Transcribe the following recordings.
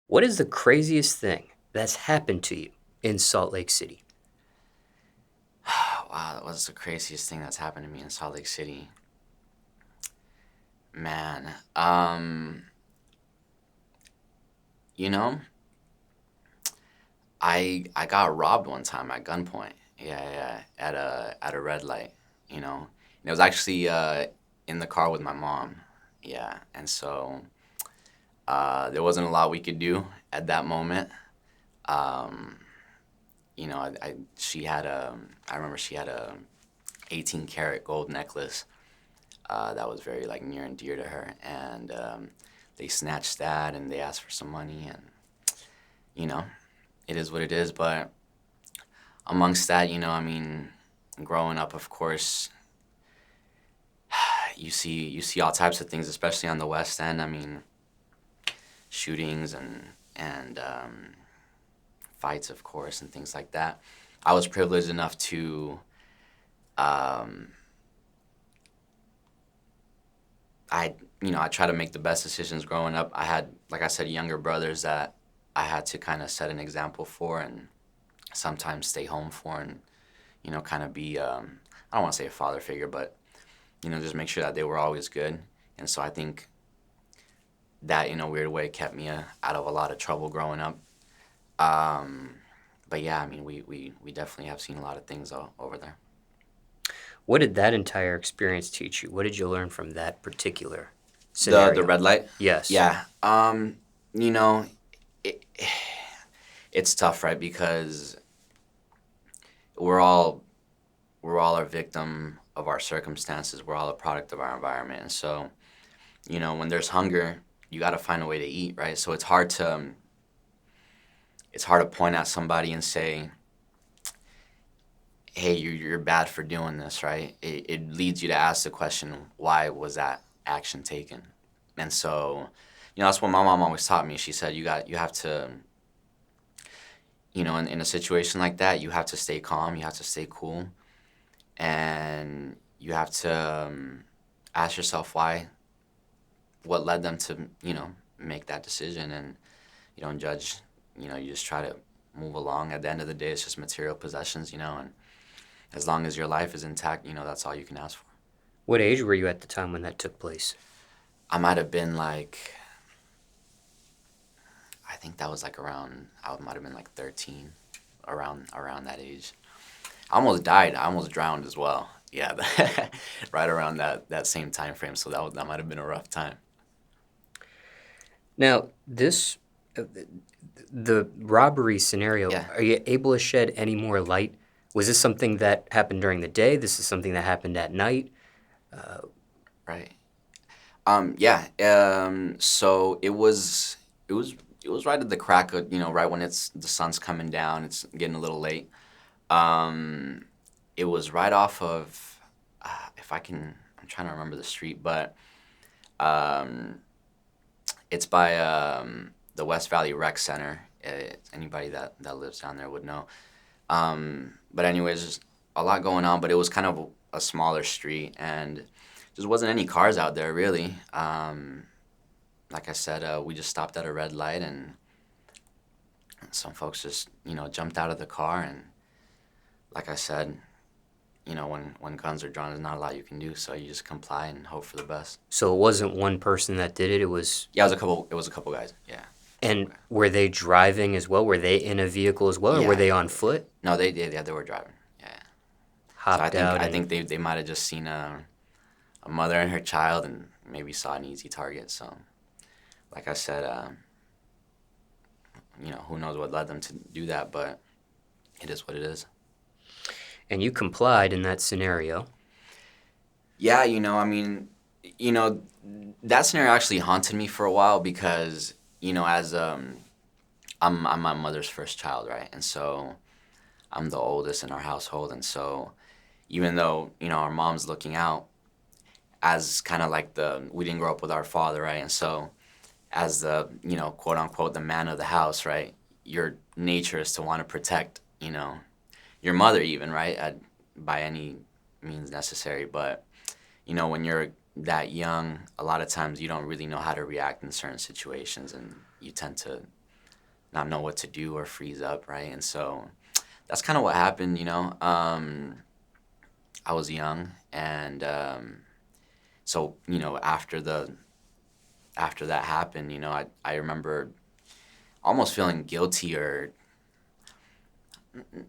What is the craziest thing that's happened to you in Salt Lake City? Wow, that was the craziest thing that's happened to me in Salt Lake City. Man, you know, I got robbed one time at gunpoint. Yeah, at a red light, And it was actually in the car with my mom. Yeah, and so there wasn't a lot we could do at that moment. Um, she had I remember she had a 18 karat gold necklace that was very like near and dear to her, and they snatched that and they asked for some money, and you know, it is what it is. But amongst that, growing up, of course, you see all types of things, especially on the West End. I mean, shootings and fights, of course, and things like that. I was privileged enough to um, I try to make the best decisions growing up. I had, like I said, younger brothers that I had to kind of set an example for and sometimes stay home for and, kind of be, I don't want to say a father figure, but, just make sure that they were always good. And so I think that, in a weird way, kept me out of a lot of trouble growing up. Um, but yeah, I mean, we definitely have seen a lot of things over there. What did that entire experience teach you? What did you learn from that particular The scenario? red light? Yes. Yeah. You know, it, it's tough, right? Because we're all we're all a victim of our circumstances. We're all a product of our environment. And so, when there's hunger, you got to find a way to eat, right? So it's hard to point at somebody and say, "Hey, you're bad for doing this," right? It leads you to ask the question, "Why was that action taken?" And so, that's what my mom always taught me. She said, you have to, in a situation like that, you have to stay calm, you have to stay cool, and you have to ask yourself what led them to, make that decision, and you don't judge, you just try to move along. At the end of the day, it's just material possessions, and as long as your life is intact, that's all you can ask for. What age were you at the time when that took place? I might have been like, I think that was like around, I might have been like 13, around that age. I almost died. I almost drowned as well. Yeah, right around that same time frame. So that might have been a rough time. Now, uh, the robbery scenario, Yeah, are you able to shed any more light? Was this something that happened during the day? This is something that happened at night? right. Yeah. So it was right at the crack of, right when the sun's coming down. It's getting a little late. Um, it was right off of, if I can, I'm trying to remember the street, but um, it's by the West Valley Rec Center. Anybody that lives down there would know. But anyways, just a lot going on, but it was kind of a smaller street, and just wasn't any cars out there really. Like I said, we just stopped at a red light, and some folks just jumped out of the car, and like I said, when guns are drawn, there's not a lot you can do, so you just comply and hope for the best. So it wasn't one person that did it, it was. Yeah, it was a couple guys. Yeah. And were they driving as well? Were they in a vehicle as well, or were Yeah, they yeah, on yeah. foot? No, they were driving. Yeah. So I Hopped think out I and think they might have just seen a mother and her child and maybe saw an easy target. So, like I said, who knows what led them to do that, but it is what it is. you complied in that scenario. Yeah, you know, that scenario actually haunted me for a while because, as I'm my mother's first child, right? And so I'm the oldest in our household, and so even though our mom's looking out as kind of like we didn't grow up with our father, right? And so as the quote unquote the man of the house, right? Your nature is to want to protect your mother, even, right? By any means necessary. But when you're that young, a lot of times you don't really know how to react in certain situations, and you tend to not know what to do or freeze up, right? And so that's kind of what happened, you know. I was young, and so you know, after that happened, you know, I remember almost feeling guilty or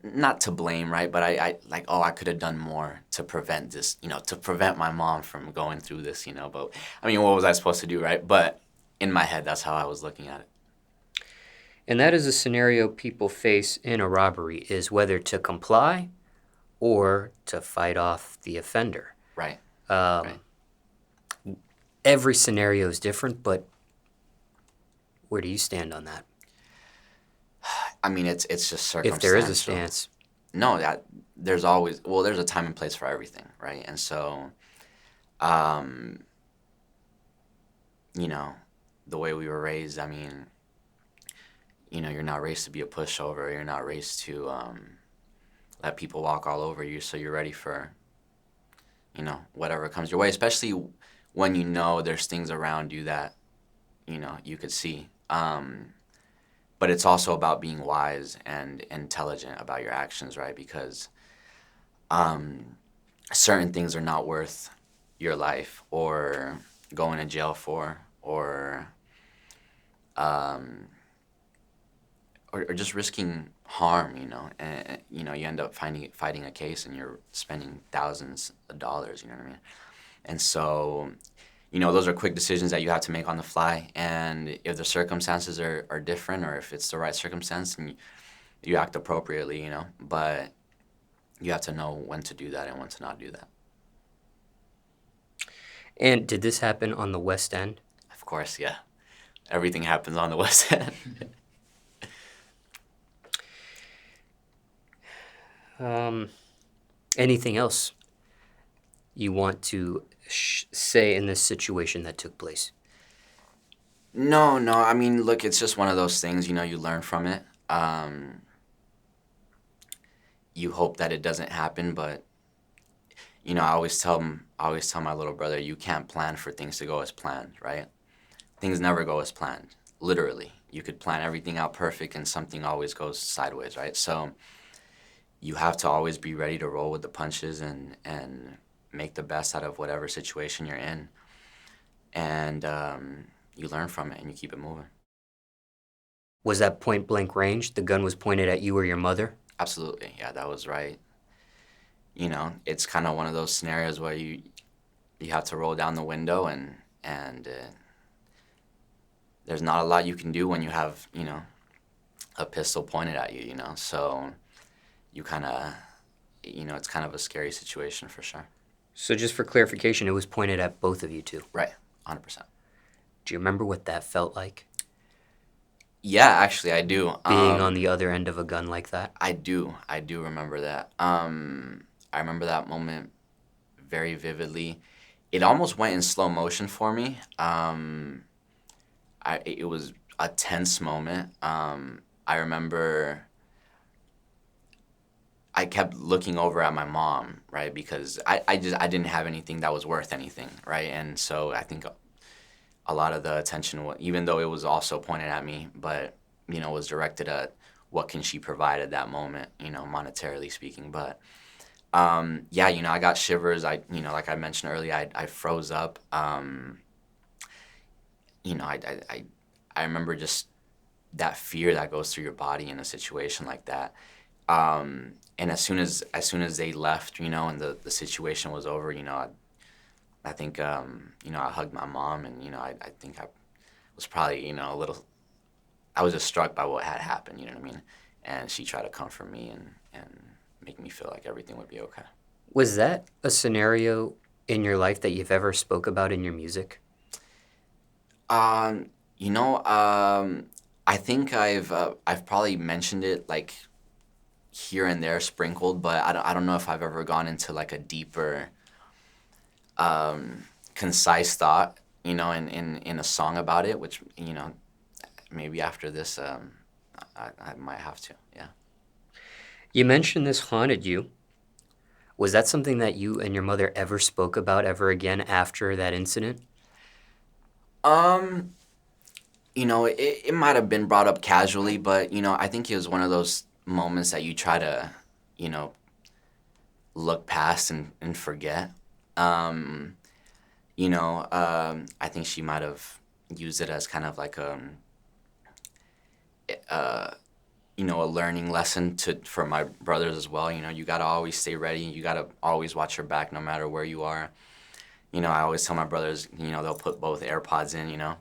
not to blame, right? But I like, oh, I could have done more to prevent this, you know, to prevent my mom from going through this, you know. But I mean, what was I supposed to do, right? But in my head, that's how I was looking at it. And that is a scenario people face in a robbery, is whether to comply or to fight off the offender. Right, right. Um, every scenario is different, but where do you stand on that? I mean, it's just If there is a circumstantial. stance. No, that there's always, well, there's a time and place for everything, right? And so, um, you know, the way we were raised, I mean, you know, you're not raised to be a pushover. You're not raised to let people walk all over you. So you're ready for, you know, whatever comes your way, especially when you know there's things around you that, you know, you could see. But it's also about being wise and intelligent about your actions, right? Because certain things are not worth your life or going to jail for, um, or just risking harm, you know. And you know, you end up fighting a case and you're spending thousands of dollars, you know what I mean? And so, you know, those are quick decisions that you have to make on the fly. And if the circumstances are different, or if it's the right circumstance, and you act appropriately, you know. But you have to know when to do that and when to not do that. And did this happen on the West End? Of course, yeah. Everything happens on the West End. Um, anything else you want to say in this situation that took place? No, no. I mean, look, it's just one of those things, you know, you learn from it. You hope that it doesn't happen, but you know, I always tell my little brother, you can't plan for things to go as planned, right? Things never go as planned. Literally, you could plan everything out perfect, and something always goes sideways, right? So you have to always be ready to roll with the punches and make the best out of whatever situation you're in, and you learn from it and you keep it moving. Was that point blank range? The gun was pointed at you or your mother? Absolutely, yeah, that was right. You know, it's kind of one of those scenarios where you have to roll down the window, and there's not a lot you can do when you have, you know, a pistol pointed at you, you know. So you kind of, you know, it's kind of a scary situation for sure. So just for clarification, it was pointed at both of you two. Right, 100%. Do you remember what that felt like? Yeah, actually, I do. Being on the other end of a gun like that? I do. I do remember that. I remember that moment very vividly. It almost went in slow motion for me. It was a tense moment. I remember I kept looking over at my mom, right? Because I didn't have anything that was worth anything, right? And so I think a lot of the attention, even though it was also pointed at me, but you know, was directed at what can she provide at that moment, you know, monetarily speaking. But yeah, you know, I got shivers. You know, like I mentioned earlier, I froze up. You know, I remember just that fear that goes through your body in a situation like that. And as soon as they left, you know, and the situation was over, you know, I think you know, I hugged my mom, and you know, I think I was probably, you know, a little. I was just struck by what had happened. You know what I mean? And she tried to comfort me and make me feel like everything would be okay. Was that a scenario in your life that you've ever spoke about in your music? You know, I think I've probably mentioned it like here and there, sprinkled, but I don't know if I've ever gone into like a deeper, concise thought, you know, in a song about it, which, you know, maybe after this, I might have to, yeah. You mentioned this haunted you. Was that something that you and your mother ever spoke about ever again after that incident? Um, it might have been brought up casually, but I think it was one of those moments that you try to, you know, look past and forget. Um, I think she might have used it as kind of like uh, a learning lesson for my brothers as well. You gotta always stay ready. You gotta always watch your back no matter where you are. I always tell my brothers, they'll put both AirPods in. I'm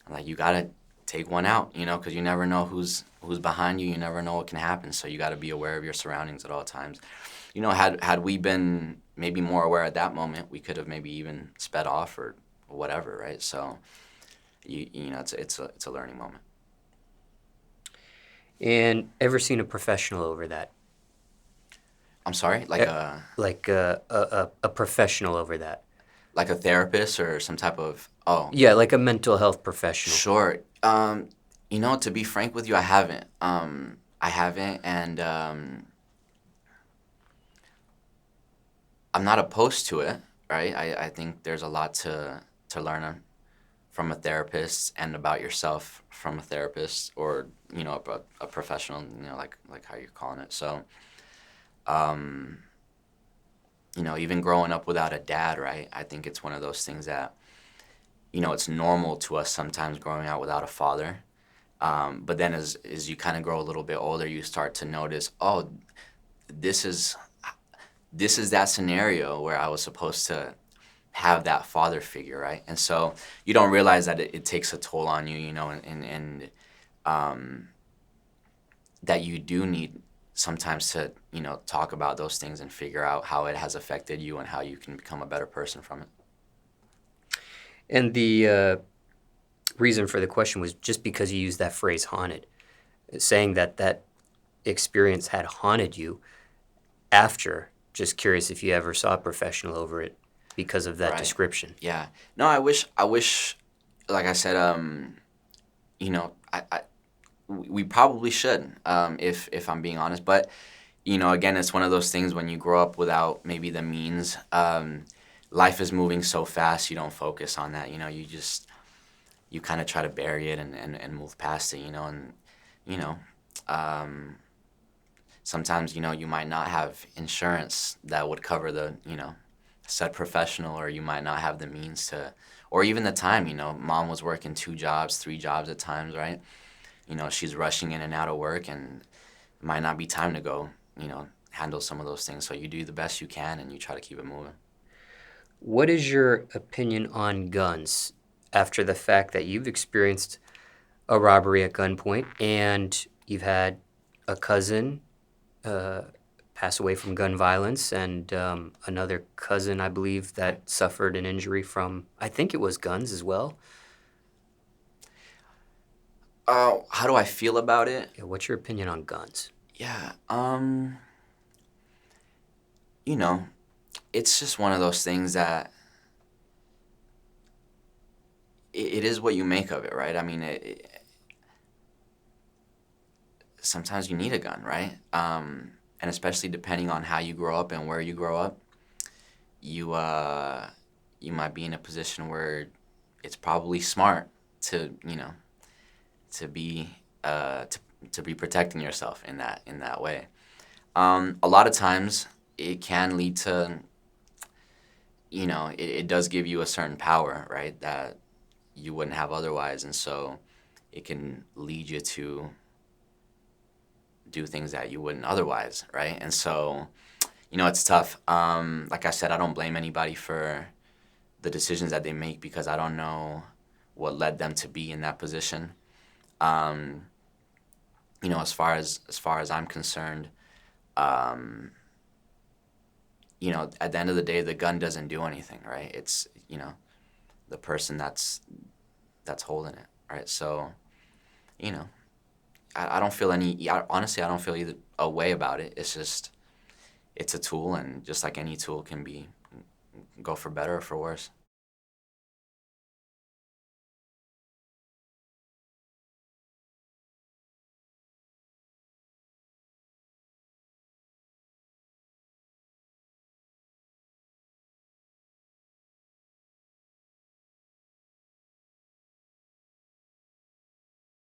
like, you gotta take one out, because you never know who's behind you. You never know what can happen. So you gotta be aware of your surroundings at all times. Had we been maybe more aware at that moment, we could have maybe even sped off or whatever, right? So it's a learning moment. And ever seen a professional over that? I'm sorry, Like a professional over that? like a therapist or some type of oh. Yeah, like a mental health professional. Sure. To be frank with you, I haven't. I haven't, and I'm not opposed to it. Right. I think there's a lot to learn from a therapist and about yourself from a therapist or a professional. Like how you're calling it. So, um, even growing up without a dad, right? I think it's one of those things that it's normal to us sometimes growing out without a father. But then as you kind of grow a little bit older, you start to notice, oh, this is that scenario where I was supposed to have that father figure, right? And so you don't realize that it takes a toll on you, and um, that you do need sometimes to, talk about those things and figure out how it has affected you and how you can become a better person from it. And the reason for the question was just because you used that phrase haunted, saying that experience had haunted you after. Just curious if you ever saw a professional over it because of that Right. description. Yeah. No, I wish, like I said, we probably should, if I'm being honest. But, again, it's one of those things when you grow up without maybe the means, life is moving so fast, you don't focus on that. You kind of try to bury it and move past it, and, um, sometimes, you might not have insurance that would cover the, said professional, or you might not have the means to, or even the time, mom was working 2 jobs, 3 jobs at times, right? She's rushing in and out of work and it might not be time to go, handle some of those things. So you do the best you can and you try to keep it moving. What is your opinion on guns after the fact that you've experienced a robbery at gunpoint and you've had a cousin pass away from gun violence and another cousin, I believe, that suffered an injury from, I think it was guns as well? How do I feel about it? Yeah, what's your opinion on guns? Yeah, it's just one of those things that it is what you make of it, right? I mean, sometimes you need a gun, right? And especially depending on how you grow up and where you grow up, you might be in a position where it's probably smart to to be to be protecting yourself in that way. A lot of times it can lead to it does give you a certain power, right, that you wouldn't have otherwise, and so it can lead you to do things that you wouldn't otherwise, right? And so it's tough. Like I said, I don't blame anybody for the decisions that they make because I don't know what led them to be in that position. As far as I'm concerned, at the end of the day, the gun doesn't do anything, right? It's the person that's holding it, right? So, I don't feel honestly, I don't feel either a way about it. It's just, it's a tool, and just like any tool can go for better or for worse.